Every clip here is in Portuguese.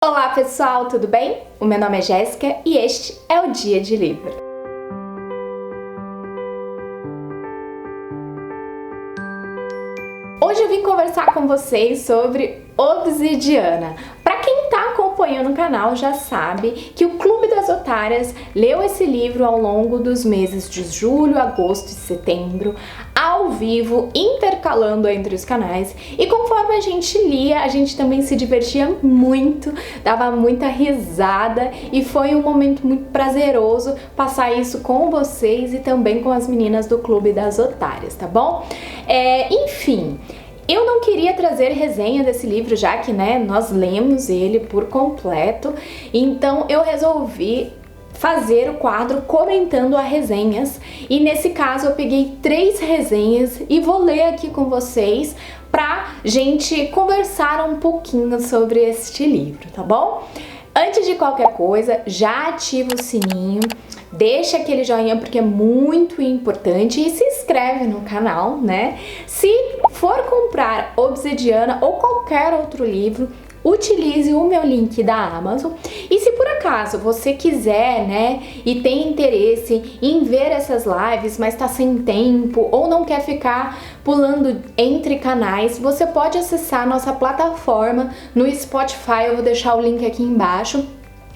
Olá pessoal, tudo bem? O meu nome é Jéssica e este é o Dia de Livro. Hoje eu vim conversar com vocês sobre Obsidiana. Para quem está acompanhando o canal já sabe que o Clube das Otárias leu esse livro ao longo dos meses de julho, agosto e setembro, ao vivo, intercalando entre os canais, e conforme a gente lia, a gente também se divertia muito, dava muita risada e foi um momento muito prazeroso passar isso com vocês e também com as meninas do Clube das Otárias, tá bom? Enfim, eu não queria trazer resenha desse livro, já que, nós lemos ele por completo, então eu resolvi fazer o quadro comentando as resenhas, e nesse caso eu peguei 3 resenhas e vou ler aqui com vocês pra gente conversar um pouquinho sobre este livro, tá bom? Antes de qualquer coisa, já ativa o sininho, deixa aquele joinha porque é muito importante e se inscreve no canal, né? Se for comprar Obsidiana ou qualquer outro livro, utilize o meu link da Amazon. E se por acaso você quiser, e tem interesse em ver essas lives, mas tá sem tempo ou não quer ficar pulando entre canais, você pode acessar nossa plataforma no Spotify, eu vou deixar o link aqui embaixo.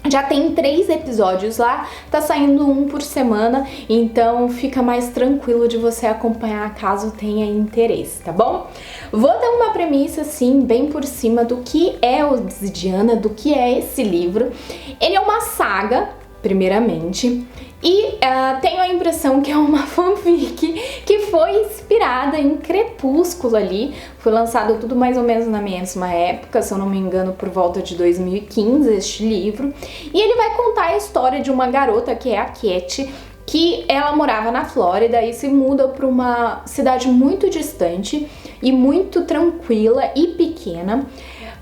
Já tem 3 episódios lá, tá saindo um por semana, então fica mais tranquilo de você acompanhar caso tenha interesse, tá bom? Vou dar uma premissa assim, bem por cima do que é Obsidiana, do que é esse livro. Ele é uma saga, primeiramente, e tenho a impressão que é uma fanfic que foi inspirada em Crepúsculo ali. Foi lançado tudo mais ou menos na mesma época, se eu não me engano, por volta de 2015, este livro. E ele vai contar a história de uma garota, que é a Cat, que ela morava na Flórida e se muda para uma cidade muito distante e muito tranquila e pequena,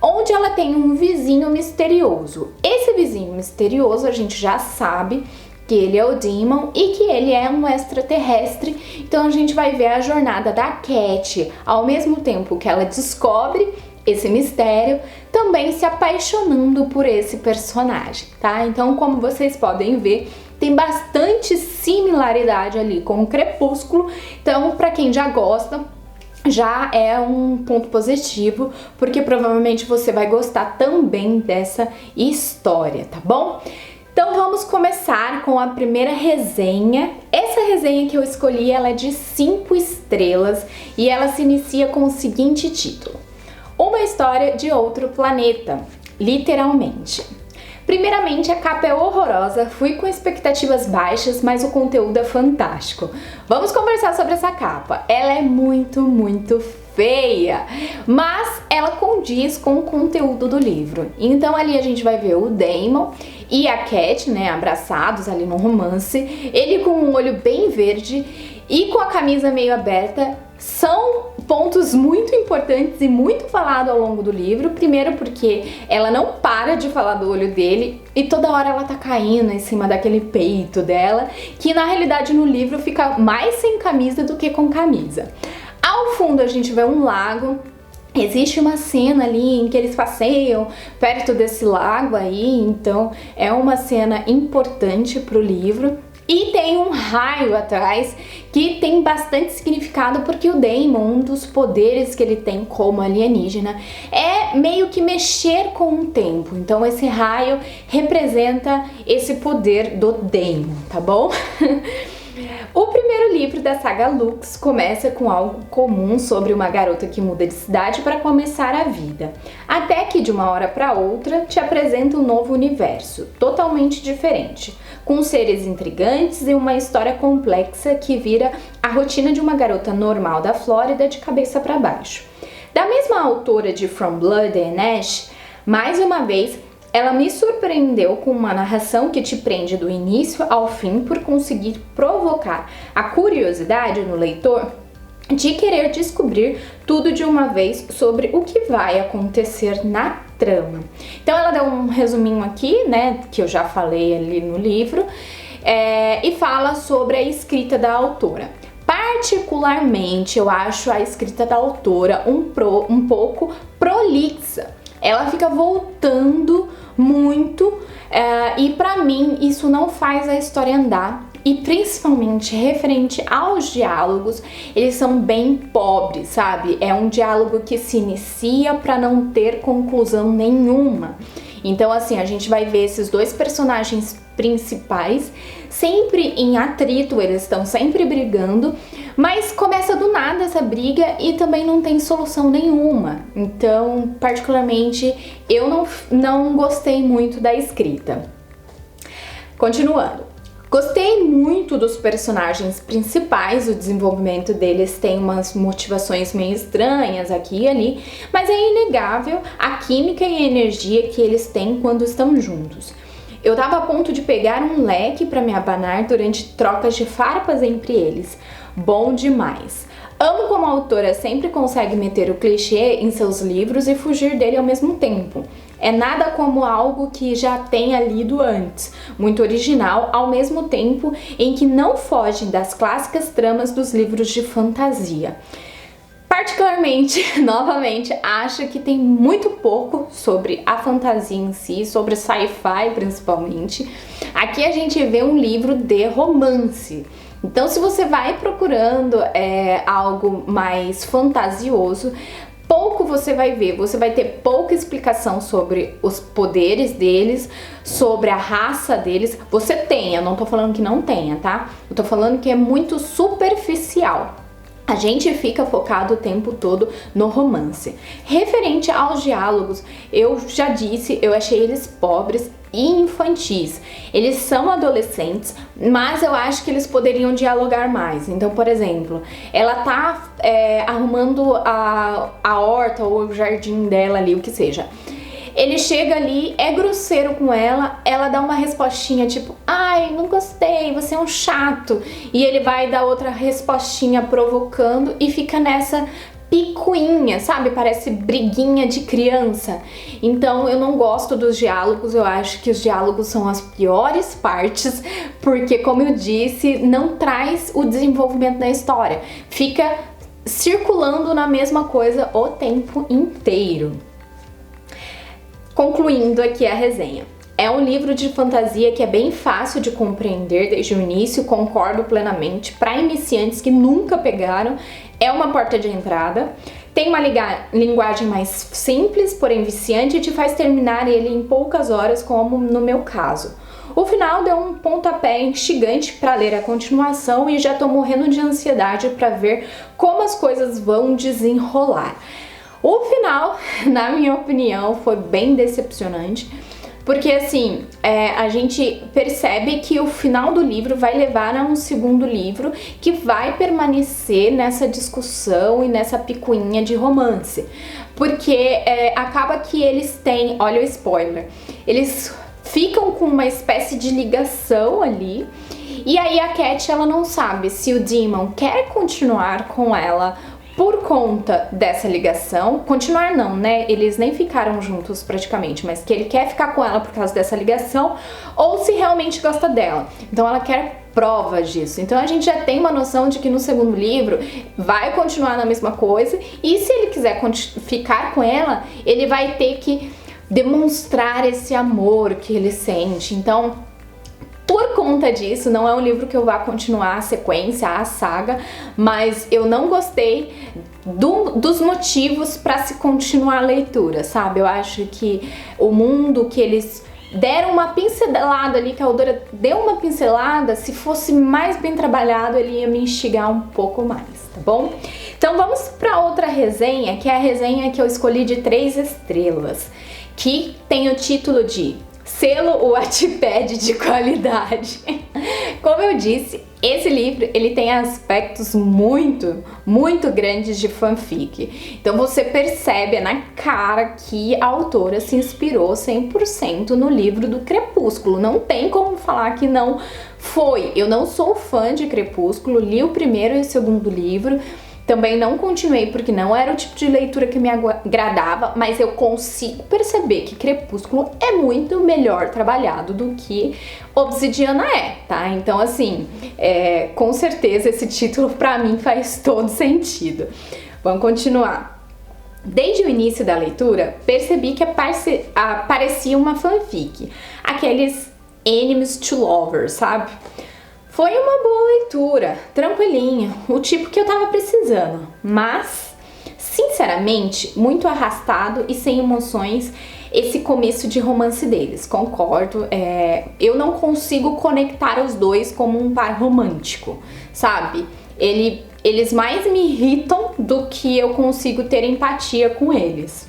onde ela tem um vizinho misterioso. Esse vizinho misterioso a gente já sabe que ele é o Demon e que ele é um extraterrestre, então a gente vai ver a jornada da Cat, ao mesmo tempo que ela descobre esse mistério, também se apaixonando por esse personagem, tá? Então, como vocês podem ver, tem bastante similaridade ali com o Crepúsculo, então para quem já gosta, já é um ponto positivo, porque provavelmente você vai gostar também dessa história, tá bom? Então vamos começar com a primeira resenha. Essa resenha que eu escolhi, ela é de 5 estrelas e ela se inicia com o seguinte título: Uma história de outro planeta, literalmente. Primeiramente, a capa é horrorosa, fui com expectativas baixas, mas o conteúdo é fantástico. Vamos conversar sobre essa capa. Ela é muito feia, mas ela condiz com o conteúdo do livro. Então ali a gente vai ver o Damon e a Cat, abraçados ali no romance, ele com um olho bem verde e com a camisa meio aberta. São pontos muito importantes e muito falado ao longo do livro. Primeiro porque ela não para de falar do olho dele e toda hora ela tá caindo em cima daquele peito dela, que na realidade no livro fica mais sem camisa do que com camisa. Ao fundo a gente vê um lago. Existe uma cena ali em que eles passeiam perto desse lago aí, então é uma cena importante pro livro. E tem um raio atrás que tem bastante significado, porque o Damon, um dos poderes que ele tem como alienígena, é meio que mexer com o tempo. Então esse raio representa esse poder do Damon, tá bom? O primeiro livro da saga Lux começa com algo comum sobre uma garota que muda de cidade para começar a vida, até que de uma hora para outra te apresenta um novo universo, totalmente diferente, com seres intrigantes e uma história complexa que vira a rotina de uma garota normal da Flórida de cabeça para baixo. Da mesma autora de From Blood and Ash, mais uma vez, ela me surpreendeu com uma narração que te prende do início ao fim por conseguir provocar a curiosidade no leitor de querer descobrir tudo de uma vez sobre o que vai acontecer na trama. Então ela deu um resuminho aqui, que eu já falei ali no livro, e fala sobre a escrita da autora. Particularmente, eu acho a escrita da autora um pouco prolixa. ela fica voltando muito e pra mim isso não faz a história andar. E principalmente referente aos diálogos, eles são bem pobres, sabe? É um diálogo que se inicia para não ter conclusão nenhuma. Então assim, a gente vai ver esses dois personagens principais sempre em atrito, eles estão sempre brigando, mas começa do nada essa briga e também não tem solução nenhuma. Então, particularmente, eu não gostei muito da escrita. Continuando. Gostei muito dos personagens principais, o desenvolvimento deles tem umas motivações meio estranhas aqui e ali, mas é inegável a química e a energia que eles têm quando estão juntos. Eu tava a ponto de pegar um leque para me abanar durante trocas de farpas entre eles. Bom demais! Amo como a autora sempre consegue meter o clichê em seus livros e fugir dele ao mesmo tempo. É nada como algo que já tenha lido antes, muito original, ao mesmo tempo em que não foge das clássicas tramas dos livros de fantasia. Particularmente, novamente, acho que tem muito pouco sobre a fantasia em si, sobre sci-fi principalmente. Aqui a gente vê um livro de romance. Então, se você vai procurando algo mais fantasioso, pouco você vai ver, você vai ter pouca explicação sobre os poderes deles, sobre a raça deles. Você tem, eu não tô falando que não tenha, tá? Eu tô falando que é muito superficial. A gente fica focado o tempo todo no romance. Referente aos diálogos, eu já disse, eu achei eles pobres e infantis. Eles são adolescentes, mas eu acho que eles poderiam dialogar mais. Então, por exemplo, ela tá arrumando a horta ou o jardim dela ali, o que seja. Ele chega ali, é grosseiro com ela, ela dá uma respostinha tipo, ai, não gostei, você é um chato. E ele vai dar outra respostinha provocando e fica nessa picuinha, sabe? Parece briguinha de criança. Então eu não gosto dos diálogos, eu acho que os diálogos são as piores partes, porque como eu disse, não traz o desenvolvimento da história. Fica circulando na mesma coisa o tempo inteiro. Concluindo aqui a resenha. É um livro de fantasia que é bem fácil de compreender desde o início, concordo plenamente. Para iniciantes que nunca pegaram, é uma porta de entrada. Tem uma linguagem mais simples, porém viciante, e te faz terminar ele em poucas horas, como no meu caso. O final deu um pontapé instigante para ler a continuação e já tô morrendo de ansiedade para ver como as coisas vão desenrolar. O final, na minha opinião, foi bem decepcionante, porque assim, a gente percebe que o final do livro vai levar a um segundo livro que vai permanecer nessa discussão e nessa picuinha de romance, porque acaba que eles têm, olha o spoiler, eles ficam com uma espécie de ligação ali, e aí a Cat, ela não sabe se o Demon quer continuar com ela por conta dessa ligação, continuar não, né? Eles nem ficaram juntos praticamente, mas que ele quer ficar com ela por causa dessa ligação, ou se realmente gosta dela. Então ela quer provas disso. Então a gente já tem uma noção de que no segundo livro vai continuar na mesma coisa, e se ele quiser ficar com ela, ele vai ter que demonstrar esse amor que ele sente. Então, por conta disso, não é um livro que eu vá continuar a sequência, a saga, mas eu não gostei dos motivos para se continuar a leitura, sabe? Eu acho que o mundo que eles deram uma pincelada ali, que a autora deu uma pincelada, se fosse mais bem trabalhado, ele ia me instigar um pouco mais, tá bom? Então vamos para outra resenha, que é a resenha que eu escolhi de 3 estrelas, que tem o título de Selo Wattpad de qualidade. Como eu disse, esse livro ele tem aspectos muito grandes de fanfic. Então você percebe na cara que a autora se inspirou 100% no livro do Crepúsculo. Não tem como falar que não foi. Eu não sou fã de Crepúsculo, li o primeiro e o segundo livro. Também não continuei porque não era o tipo de leitura que me agradava, mas eu consigo perceber que Crepúsculo é muito melhor trabalhado do que Obsidiana tá? Então assim, com certeza esse título pra mim faz todo sentido. Vamos continuar. Desde o início da leitura, percebi que parecia uma fanfic, aqueles enemies to lovers, sabe? Foi uma boa leitura, tranquilinha, o tipo que eu tava precisando, mas, sinceramente, muito arrastado e sem emoções esse começo de romance deles, concordo. Eu não consigo conectar os dois como um par romântico, sabe? Eles mais me irritam do que eu consigo ter empatia com eles.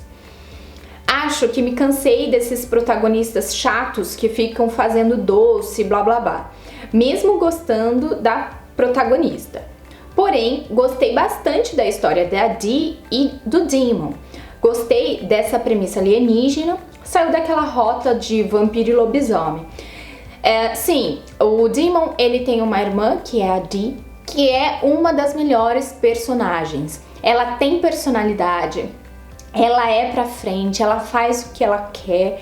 Acho que me cansei desses protagonistas chatos que ficam fazendo doce, blá blá blá, mesmo gostando da protagonista. Porém, gostei bastante da história da Dee e do Demon. Gostei dessa premissa alienígena, saiu daquela rota de vampiro e lobisomem. Sim, o Demon, ele tem uma irmã, que é a Dee, que é uma das melhores personagens. Ela tem personalidade, ela é pra frente, ela faz o que ela quer.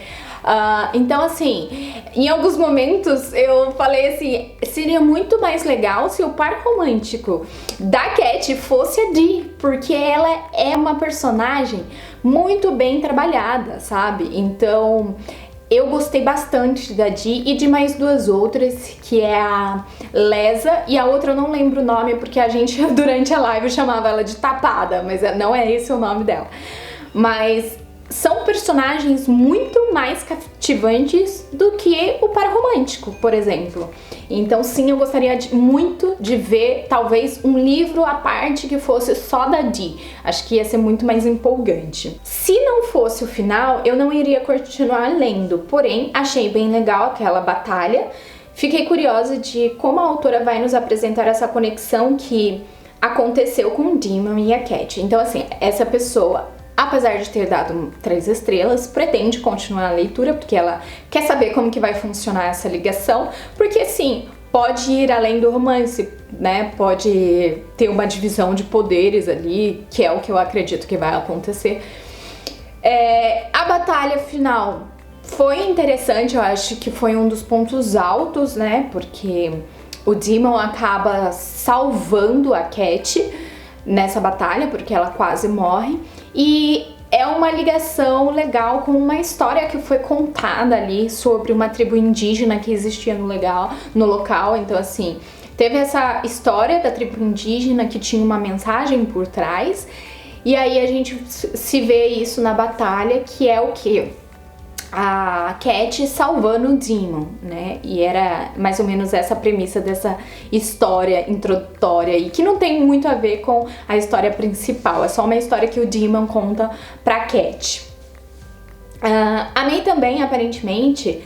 Então, assim, em alguns momentos eu falei assim, seria muito mais legal se o par romântico da Cat fosse a Dee, porque ela é uma personagem muito bem trabalhada, sabe? Então, eu gostei bastante da Dee e de mais duas outras, que é a Lesa e a outra eu não lembro o nome, porque a gente durante a live chamava ela de Tapada, mas não é esse o nome dela. Mas são personagens muito mais cativantes do que o par romântico, por exemplo. Então sim, eu gostaria muito de ver talvez um livro à parte que fosse só da Dee. Acho que ia ser muito mais empolgante. Se não fosse o final, eu não iria continuar lendo, porém achei bem legal aquela batalha. Fiquei curiosa de como a autora vai nos apresentar essa conexão que aconteceu com o Demon e a Cat. Então assim, essa pessoa, apesar de ter dado 3 estrelas, pretende continuar a leitura porque ela quer saber como que vai funcionar essa ligação, porque sim, pode ir além do romance, né? Pode ter uma divisão de poderes ali, que é o que eu acredito que vai acontecer. A batalha final foi interessante, eu acho que foi um dos pontos altos, né? Porque o Demon acaba salvando a Cat nessa batalha, porque ela quase morre. E é uma ligação legal com uma história que foi contada ali sobre uma tribo indígena que existia no local. Então assim, teve essa história da tribo indígena que tinha uma mensagem por trás. E aí a gente se vê isso na batalha, que é o quê? A Cat salvando o Demon, né? E era mais ou menos essa a premissa dessa história introdutória e que não tem muito a ver com a história principal, é só uma história que o Demon conta pra Cat. Amei também, aparentemente,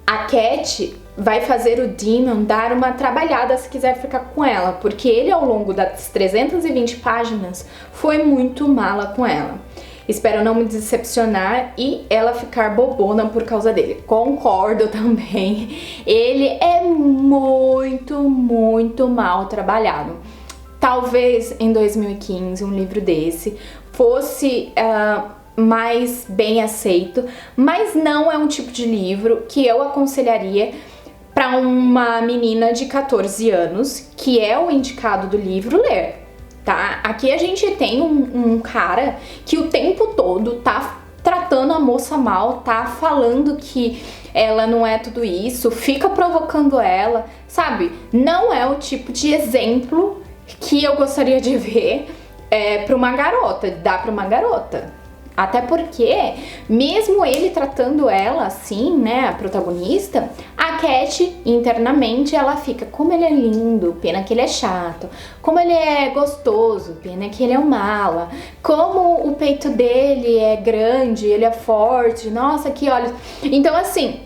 a Cat vai fazer o Demon dar uma trabalhada se quiser ficar com ela, porque ele ao longo das 320 páginas foi muito mala com ela. Espero não me decepcionar e ela ficar bobona por causa dele. Concordo também. Ele é muito, muito mal trabalhado. Talvez em 2015 um livro desse fosse mais bem aceito, mas não é um tipo de livro que eu aconselharia para uma menina de 14 anos, que é o indicado do livro, ler. Tá? Aqui a gente tem um cara que o tempo todo tá tratando a moça mal, tá falando que ela não é tudo isso, fica provocando ela, sabe? Não é o tipo de exemplo que eu gostaria de ver pra uma garota, dar pra uma garota. Até porque, mesmo ele tratando ela assim, né, a protagonista, a Cat, internamente, ela fica, como ele é lindo, pena que ele é chato, como ele é gostoso, pena que ele é um mala, como o peito dele é grande, ele é forte, nossa, que olhos. Então, assim,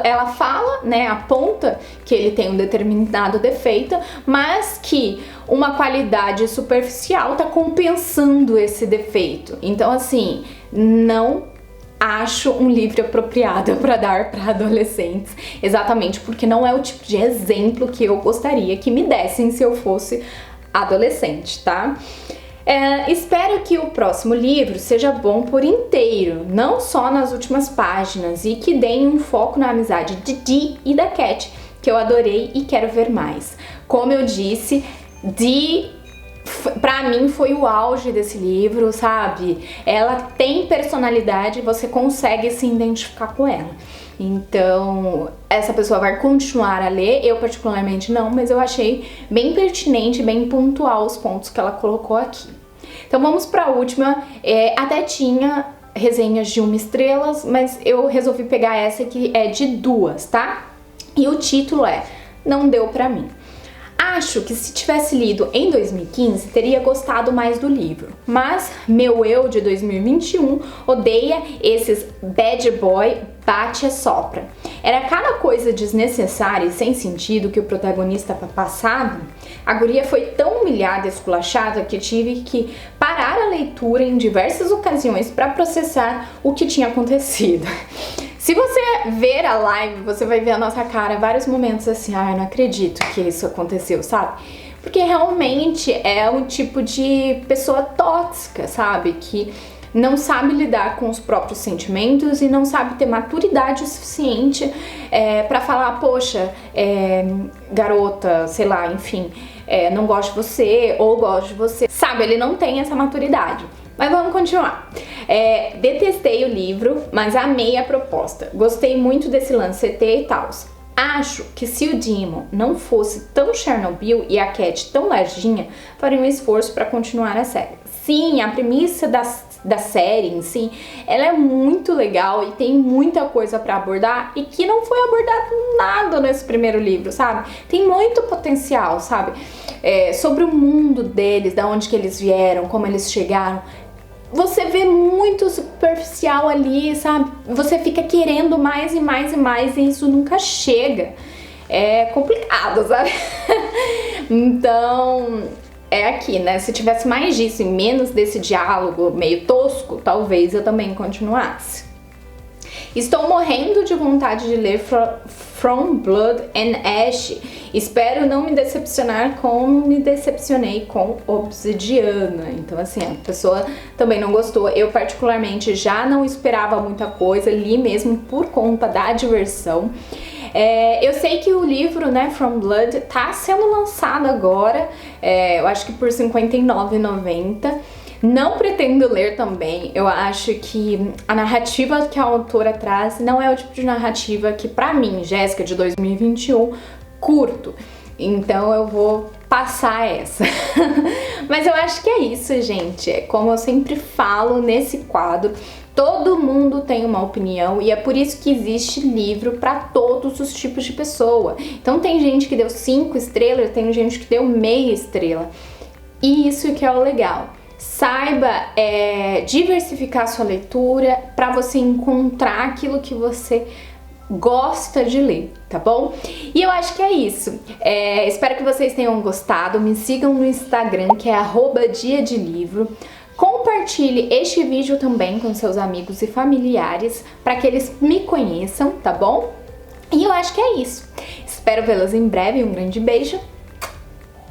ela fala, né, aponta que ele tem um determinado defeito, mas que uma qualidade superficial tá compensando esse defeito. Então, assim, não acho um livro apropriado para dar para adolescentes, exatamente porque não é o tipo de exemplo que eu gostaria que me dessem se eu fosse adolescente, tá? Espero que o próximo livro seja bom por inteiro, não só nas últimas páginas, e que deem um foco na amizade de Dee e da Cat, que eu adorei e quero ver mais. Como eu disse, Dee Pra mim foi o auge desse livro, sabe? Ela tem personalidade, você consegue se identificar com ela. Então, essa pessoa vai continuar a ler, eu particularmente não, mas eu achei bem pertinente, bem pontual os pontos que ela colocou aqui. Então vamos pra última, até tinha resenhas de 1 estrela, mas eu resolvi pegar essa que é de 2, tá? E o título é Não Deu Pra Mim. Acho que se tivesse lido em 2015, teria gostado mais do livro, mas meu eu de 2021 odeia esses bad boy bate e sopra. Era cada coisa desnecessária e sem sentido que o protagonista passava. A guria foi tão humilhada e esculachada que tive que parar a leitura em diversas ocasiões para processar o que tinha acontecido. Se você ver a live, você vai ver a nossa cara vários momentos assim, eu não acredito que isso aconteceu, sabe? Porque realmente é um tipo de pessoa tóxica, sabe? Que não sabe lidar com os próprios sentimentos e não sabe ter maturidade o suficiente pra falar, poxa, garota, sei lá, enfim, não gosto de você ou gosto de você. Sabe, ele não tem essa maturidade. Mas vamos continuar. Detestei o livro, mas amei a proposta. Gostei muito desse lance CT e tal. Acho que se o Demon não fosse tão Chernobyl e a Cat tão lerdinha, faria um esforço para continuar a série. Sim, a premissa da série em si, ela é muito legal e tem muita coisa para abordar e que não foi abordado nada nesse primeiro livro, sabe? Tem muito potencial, sabe? Sobre o mundo deles, da onde que eles vieram, como eles chegaram. Você vê muito superficial ali, sabe? Você fica querendo mais e mais e mais e isso nunca chega. É complicado, sabe? Então, é aqui, né? Se tivesse mais disso e menos desse diálogo meio tosco, talvez eu também continuasse. Estou morrendo de vontade de ler From Blood and Ash. Espero não me decepcionar como me decepcionei com Obsidiana. Então assim, a pessoa também não gostou. Eu particularmente já não esperava muita coisa, li mesmo por conta da diversão. Eu sei que o livro, né, From Blood, tá sendo lançado agora, eu acho que por R$ 59,90. Não pretendo ler também, eu acho que a narrativa que a autora traz não é o tipo de narrativa que pra mim, Jéssica, de 2021, curto. Então eu vou passar essa. Mas eu acho que é isso, gente. Como eu sempre falo nesse quadro, todo mundo tem uma opinião e é por isso que existe livro para todos os tipos de pessoa. Então tem gente que deu 5 estrelas, tem gente que deu meia estrela. E isso que é o legal. Saiba diversificar sua leitura para você encontrar aquilo que você gosta de ler, tá bom? E eu acho que é isso. Espero que vocês tenham gostado. Me sigam no Instagram, que é @diadelivro. Compartilhe este vídeo também com seus amigos e familiares para que eles me conheçam, tá bom? E eu acho que é isso. Espero vê-los em breve. Um grande beijo.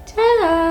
Tchau!